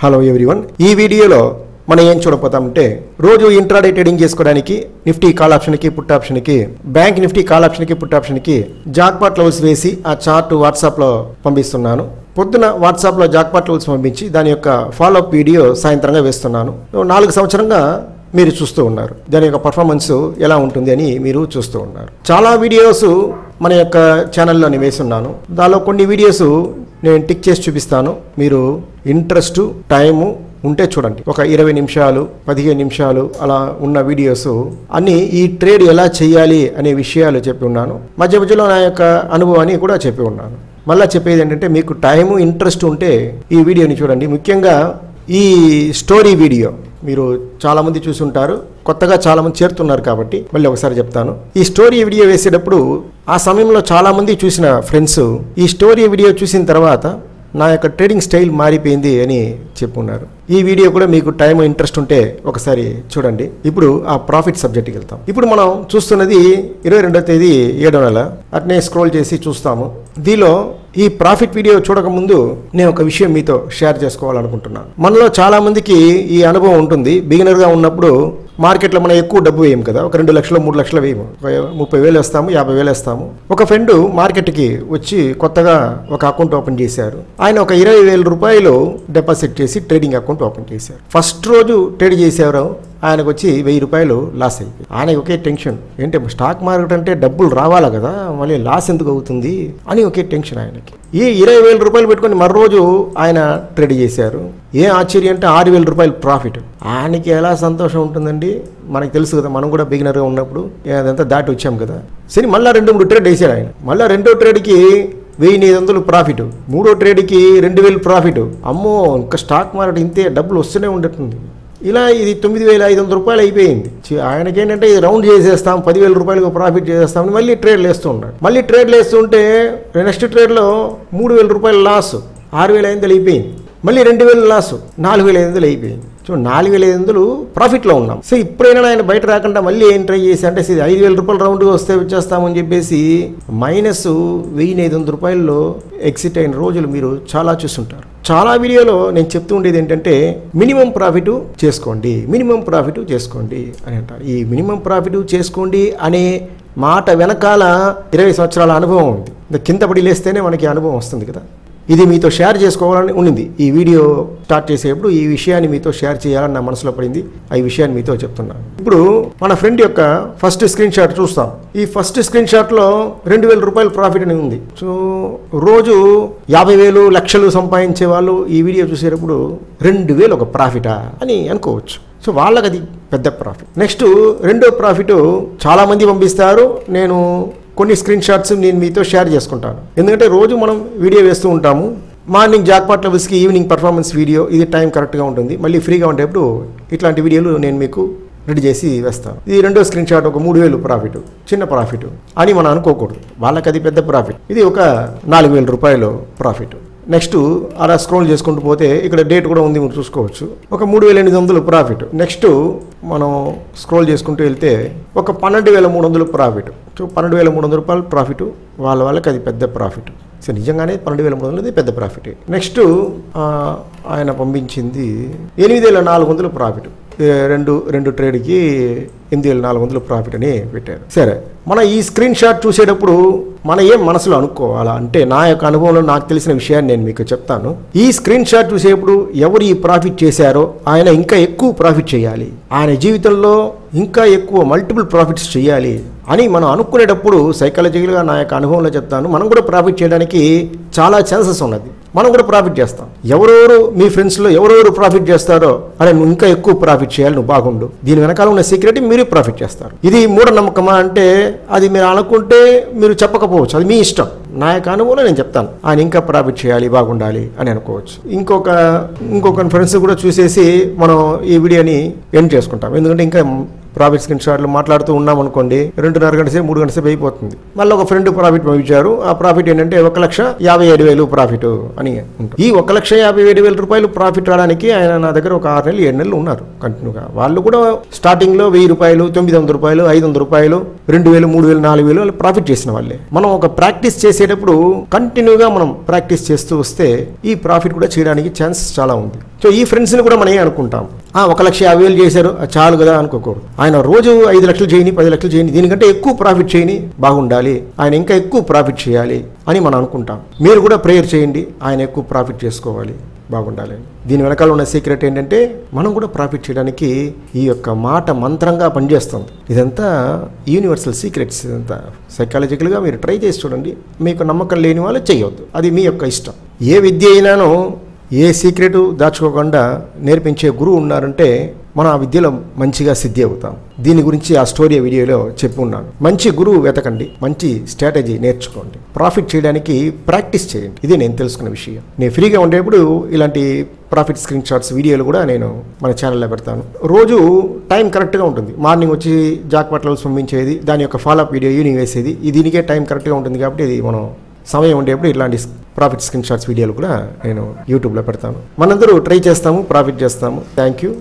Hello everyone, ఈ వీడియోలో మనం ఏం చూడబోతామంటే రోజు ఇంట్రాడే ట్రేడింగ్ చేసుకోవడానికి నిఫ్టీ కాల్ ఆప్షన్కి పుట్ ఆప్షన్కి బ్యాంక్ నిఫ్టీ కాల్ ఆప్షన్కి పుట్ ఆప్షన్కి జాక్పాట్ లెవెల్స్ వేసి ఆ చార్ట్ వాట్సాప్లో పంపిస్తున్నాను. పొద్దున వాట్సాప్లో జాక్పాట్ లెవెల్స్ పంపించి దాని యొక్క ఫాలోఅప్ వీడియో సాయంత్రంగా వేస్తున్నాను. 4 సంవత్సరంగా మీరు చూస్తూ ఉన్నారు. దాని యొక్క పర్ఫార్మెన్స్ ఎలా ఉంటుంది అని మీరు చూస్తూ ఉన్నారు. చాలా వీడియోస్ మన యొక్క ఛానల్లోని వేస్తున్నాను. దానిలో కొన్ని వీడియోస్ నేను టిక్ చేసి చూపిస్తాను. మీరు ఇంట్రెస్ట్ టైము ఉంటే చూడండి. ఒక 20 నిమిషాలు 15 నిమిషాలు అలా ఉన్న వీడియోస్ అన్నీ ఈ ట్రేడ్ ఎలా చేయాలి అనే విషయాలు చెప్పి ఉన్నాను. మధ్య మధ్యలో నా యొక్క అనుభవాన్ని కూడా చెప్పి ఉన్నాను. మళ్ళీ చెప్పేది ఏంటంటే, మీకు టైము ఇంట్రెస్ట్ ఉంటే ఈ వీడియోని చూడండి. ముఖ్యంగా ఈ స్టోరీ వీడియో మీరు చాలామంది చూసి ఉంటారు, కొత్తగా చాలామంది చేరుతున్నారు కాబట్టి మళ్ళీ ఒకసారి చెప్తాను. ఈ స్టోరీ వీడియో వేసేటప్పుడు ఆ సమయంలో చాలామంది చూసిన ఫ్రెండ్స్ ఈ స్టోరీ వీడియో చూసిన తర్వాత నా యొక్క ట్రేడింగ్ స్టైల్ మారిపోయింది అని చెప్పున్నారు. ఈ వీడియో కూడా మీకు టైం ఇంట్రెస్ట్ ఉంటే ఒకసారి చూడండి. ఇప్పుడు ఆ ప్రాఫిట్ సబ్జెక్ట్కి వెళ్తాం. ఇప్పుడు మనం చూస్తున్నది 22వ తేదీ 7వ నెల. అట్నే స్క్రోల్ చేసి చూస్తాము. దీనిలో ఈ ప్రాఫిట్ వీడియో చూడకముందు నేను ఒక విషయం మీతో షేర్ చేసుకోవాలనుకుంటున్నాను. మనలో చాలా మందికి ఈ అనుభవం ఉంటుంది. బిగినర్గా ఉన్నప్పుడు మార్కెట్లో మనం ఎక్కువ డబ్బు వేయం కదా, ఒక 2 లక్షలు 3 లక్షలు వేయము, 30,000 వేస్తాము, 50,000 వేస్తాము. ఒక ఫ్రెండ్ మార్కెట్కి వచ్చి కొత్తగా ఒక అకౌంట్ ఓపెన్ చేశారు. ఆయన ఒక 20,000 రూపాయలు డిపాజిట్ చేసి ట్రేడింగ్ అకౌంట్ ఓపెన్ చేశారు. ఫస్ట్ రోజు ట్రేడ్ చేసేవారు, ఆయనకు వచ్చి 1000 రూపాయలు లాస్ అయిపోయి. ఆయనకి ఒకే టెన్షన్, ఏంటి స్టాక్ మార్కెట్ అంటే డబ్బులు రావాలా కదా, మళ్ళీ లాస్ ఎందుకు అవుతుంది అని ఒకే టెన్షన్ ఆయనకి. ఈ 20,000 రూపాయలు పెట్టుకొని మరో రోజు ఆయన ట్రేడ్ చేశారు. ఏ ఆశ్చర్యం అంటే 6,000 రూపాయలు ప్రాఫిట్. ఆయనకి ఎలా సంతోషం ఉంటుందండి. మనకి తెలుసు కదా, మనం కూడా బిగినర్గా ఉన్నప్పుడు అదంతా దాటి వచ్చాం కదా. సరే, మళ్ళీ 2-3 ట్రేడ్ వేసాడు ఆయన. మళ్ళీ 2వ ట్రేడ్కి 1,500 ప్రాఫిట్, 3వ ట్రేడ్కి 2,000 ప్రాఫిట్. అమ్మో, ఇంకా స్టాక్ మార్కెట్ ఇంతే డబ్బులు వస్తూనే ఉండేటుంది. ఇలా ఇది 9,500 రూపాయలు అయిపోయింది. ఆయనకేంటంటే ఇది రౌండ్ చేసేస్తాం, 10,000 రూపాయలకు ప్రాఫిట్ చేసేస్తామని మళ్ళీ ట్రేడ్లు వేస్తూ ఉన్నాడు. మళ్ళీ ట్రేడ్లు వేస్తుంటే నెక్స్ట్ ట్రేడ్లో 3,000 రూపాయలు లాస్, 6,500 అయిపోయింది. మళ్ళీ 2,000 లాస్, 4,500 అయిపోయింది. 4,500 ప్రాఫిట్లో ఉన్నాం. సో ఇప్పుడైనా ఆయన బయట రాకుండా మళ్ళీ ఏం ట్రై చేసి అంటే 5,000 రూపాయలు రౌండ్ వస్తే వచ్చేస్తామని చెప్పేసి మైనస్ 1,500 రూపాయల్లో ఎగ్జిట్ అయిన రోజులు మీరు చాలా చూస్తుంటారు. చాలా వీడియోలో నేను చెప్తూ ఉండేది ఏంటంటే, మినిమం ప్రాఫిట్ చేసుకోండి, మినిమం ప్రాఫిట్ చేసుకోండి అని అంటారు. ఈ మినిమం ప్రాఫిట్ చేసుకోండి అనే మాట వెనకాల 20 సంవత్సరాల అనుభవం ఉంది. కింద పడి లేస్తేనే మనకి అనుభవం వస్తుంది కదా. ఇది మీతో షేర్ చేసుకోవాలని ఉండింది. ఈ వీడియో స్టార్ట్ చేసేటప్పుడు ఈ విషయాన్ని మీతో షేర్ చేయాలని నా మనసులో పడింది. ఈ విషయాన్ని మీతో చెప్తున్నాను. ఇప్పుడు మన ఫ్రెండ్ యొక్క ఫస్ట్ స్క్రీన్ షాట్ చూస్తాం. ఈ ఫస్ట్ స్క్రీన్ షాట్లో 2,000 రూపాయలు ప్రాఫిట్ అని ఉంది. సో రోజు 50,000 లక్షలు సంపాదించే వాళ్ళు ఈ వీడియో చూసేటప్పుడు 2,000 ఒక ప్రాఫిటా అని అనుకోవచ్చు. సో వాళ్ళకి అది పెద్ద ప్రాఫిట్. నెక్స్ట్ 2వ ప్రాఫిట్ చాలామంది పంపిస్తారు. నేను కొన్ని స్క్రీన్ షాట్స్ నేను మీతో షేర్ చేసుకుంటాను. ఎందుకంటే రోజు మనం వీడియో వేస్తూ ఉంటాము. మార్నింగ్ జాక్పాట్ లెవెల్స్కి ఈవినింగ్ పర్ఫార్మెన్స్ వీడియో, ఇది టైం కరెక్ట్గా ఉంటుంది. మళ్ళీ ఫ్రీగా ఉండేప్పుడు ఇట్లాంటి వీడియోలు నేను మీకు రెడీ చేసి వేస్తాను. ఇది 2వ స్క్రీన్ షాట్, ఒక 3,000 ప్రాఫిట్, చిన్న ప్రాఫిట్ అని మనం అనుకోకూడదు. వాళ్ళకి అది పెద్ద ప్రాఫిట్. ఇది ఒక 4,000 రూపాయలు ప్రాఫిట్. నెక్స్ట్ అలా స్క్రోల్ చేసుకుంటూ పోతే ఇక్కడ డేట్ కూడా ఉంది, మీరు చూసుకోవచ్చు. ఒక 3,800 ప్రాఫిట్. నెక్స్ట్ మనం స్క్రోల్ చేసుకుంటూ వెళ్తే ఒక 12,300 ప్రాఫిట్. సో 12,300 రూపాయలు ప్రాఫిట్. వాళ్ళకి అది పెద్ద ప్రాఫిట్. సో నిజంగానే 12,300 పెద్ద ప్రాఫిట్. నెక్స్ట్ ఆయన పంపించింది 8,400 ప్రాఫిట్. రెండు ట్రేడ్కి 8,400 ప్రాఫిట్ అని పెట్టారు. సరే, మన ఈ స్క్రీన్ షాట్ చూసేటప్పుడు మన ఏం మనసులో అనుకోవాలా అంటే, నా యొక్క అనుభవంలో నాకు తెలిసిన విషయాన్ని నేను మీకు చెప్తాను. ఈ స్క్రీన్ షాట్ చూసేప్పుడు ఎవరు ఈ ప్రాఫిట్ చేశారో ఆయన ఇంకా ఎక్కువ ప్రాఫిట్ చేయాలి, ఆయన జీవితంలో ఇంకా ఎక్కువ మల్టిపుల్ ప్రాఫిట్స్ చేయాలి అని మనం అనుకునేటప్పుడు సైకాలజికల్గా నా యొక్క అనుభవంలో చెప్తాను, మనం కూడా ప్రాఫిట్ చేయడానికి చాలా ఛాన్సెస్ ఉన్నది. మనం కూడా ప్రాఫిట్ చేస్తాం. ఎవరెవరు మీ ఫ్రెండ్స్లో ఎవరెవరు ప్రాఫిట్ చేస్తారో అరే నువ్వు ఇంకా ఎక్కువ ప్రాఫిట్ చేయాలి, నువ్వు బాగుండు, దీని వెనకాల ఉన్న సీక్రెట్ మీరు ప్రాఫిట్ చేస్తారు. ఇది మూఢనమ్మకమా అంటే అది మీరు అనుకుంటే మీరు చెప్పకపోవచ్చు, అది మీ ఇష్టం. నా యొక్క అనుభవంలో నేను చెప్తాను, ఆయన ఇంకా ప్రాఫిట్ చేయాలి, బాగుండాలి అని అనుకోవచ్చు. ఇంకొక ఫ్రెండ్స్ కూడా చూసేసి మనం ఈ వీడియోని ఎండ్ చేసుకుంటాం. ఎందుకంటే ఇంకా ప్రాఫిట్ స్క్రీన్ షాట్లు మాట్లాడుతూ ఉన్నాం అనుకోండి, 2.5 గంట సేపు 3 గంటల సేపు అయిపోతుంది. మళ్ళీ ఒక ఫ్రెండ్ ప్రాఫిట్ పంపించారు. ఆ ప్రాఫిట్ ఏంటంటే 1,57,000 ప్రాఫిట్ అని ఉంటుంది. ఈ 1,57,000 రూపాయలు ప్రాఫిట్ రావడానికి ఆయన నా దగ్గర ఒక 6 నెలలు 7 నెలలు ఉన్నారు కంటిన్యూగా. వాళ్ళు కూడా స్టార్టింగ్లో 1,000 రూపాయలు, 900 రూపాయలు, 500 రూపాయలు, 2,000, 3,000, 4,000 ప్రాఫిట్ చేసిన వాళ్ళే. మనం ఒక ప్రాక్టీస్ చేసే చేసేటప్పుడు కంటిన్యూగా మనం ప్రాక్టీస్ చేస్తూ వస్తే ఈ ప్రాఫిట్ కూడా చేయడానికి ఛాన్స్ చాలా ఉంది. సో ఈ ఫ్రెండ్స్ని కూడా మనం అనుకుంటాం 1,50,000 చేశారు చాలు కదా అనుకోకూడదు. ఆయన రోజు 5 లక్షలు చేయని 10 లక్షలు చేయని దీనికంటే ఎక్కువ ప్రాఫిట్ చేయని బాగుండాలి, ఆయన ఇంకా ఎక్కువ ప్రాఫిట్ చేయాలి అని మనం అనుకుంటాం. మీరు కూడా ప్రేయర్ చేయండి, ఆయన ఎక్కువ ప్రాఫిట్ చేసుకోవాలి, బాగుండాలి. దీని వెనకాల ఉన్న సీక్రెట్ ఏంటంటే మనం కూడా ప్రాఫిట్ చేయడానికి ఈ యొక్క మాట మంత్రంగా పనిచేస్తుంది. ఇదంతా యూనివర్సల్ సీక్రెట్స్. ఇదంతా సైకాలజికల్గా మీరు ట్రై చేసి చూడండి. మీకు నమ్మకం లేని వాళ్ళు చేయవద్దు, అది మీ యొక్క ఇష్టం. ఏ విద్య అయినానో ఏ సీక్రెట్ దాచుకోకుండా నేర్పించే గురువు ఉన్నారంటే మనం ఆ విద్యలో మంచిగా సిద్ధి అవుతాం. దీని గురించి ఆ స్టోరీ వీడియోలో చెప్పి ఉన్నాను. మంచి గురువు వెతకండి, మంచి స్ట్రాటజీ నేర్చుకోండి, ప్రాఫిట్ చేయడానికి ప్రాక్టీస్ చేయండి. ఇది నేను తెలుసుకున్న విషయం. నేను ఫ్రీగా ఉండేప్పుడు ఇలాంటి ప్రాఫిట్ స్క్రీన్ షాట్స్ వీడియోలు కూడా నేను మన ఛానల్లో పెడతాను. రోజు టైం కరెక్ట్గా ఉంటుంది. మార్నింగ్ వచ్చి జాక్పాట్ లెవెల్స్ పంపించేది, దాని యొక్క ఫాలోఅప్ వీడియో ఈవినింగ్ వేసేది, దీనికే టైం కరెక్ట్గా ఉంటుంది. కాబట్టి ఇది మనం సమయం ఉండేప్పుడు ఇలాంటి ప్రాఫిట్ స్క్రీన్ షాట్స్ వీడియోలు కూడా నేను యూట్యూబ్లో పెడతాను. మనందరూ ట్రై చేస్తాము, ప్రాఫిట్ చేస్తాము. Thank you.